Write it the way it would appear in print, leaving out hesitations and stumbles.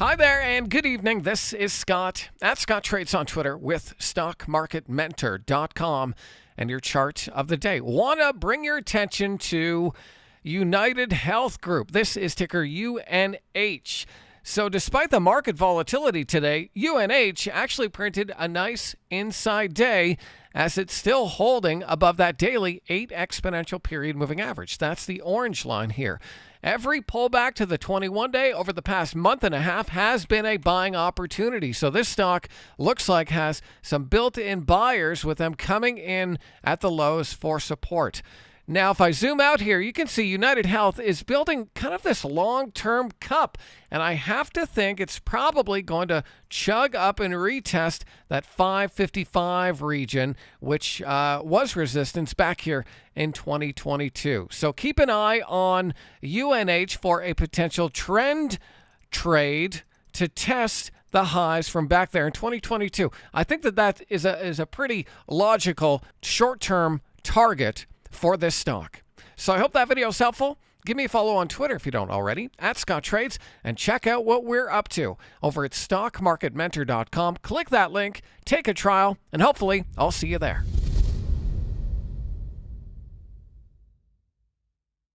Hi there and good evening. This is Scott at Scott Trades on Twitter with StockMarketMentor.com and your chart of the day. Want to bring your attention to United Health Group. This is ticker UNH. So despite the market volatility today, UNH actually printed a nice inside day as it's still holding above that daily 8 exponential period moving average. That's the orange line here. Every pullback to the 21-day over the past month and a half has been a buying opportunity. So this stock looks like has some built-in buyers with them coming in at the lows for support. Now, if I zoom out here, you can see United Health is building kind of this long-term cup, and I have to think it's probably going to chug up and retest that 555 region, which was resistance back here in 2022. So keep an eye on UNH for a potential trend trade to test the highs from back there in 2022. I think that is a pretty logical short-term target for this stock. So I hope that video is helpful. Give me a follow on Twitter if you don't already, at Scott Trades, and check out what we're up to over at StockMarketMentor.com. Click that link, take a trial, and hopefully I'll see you there.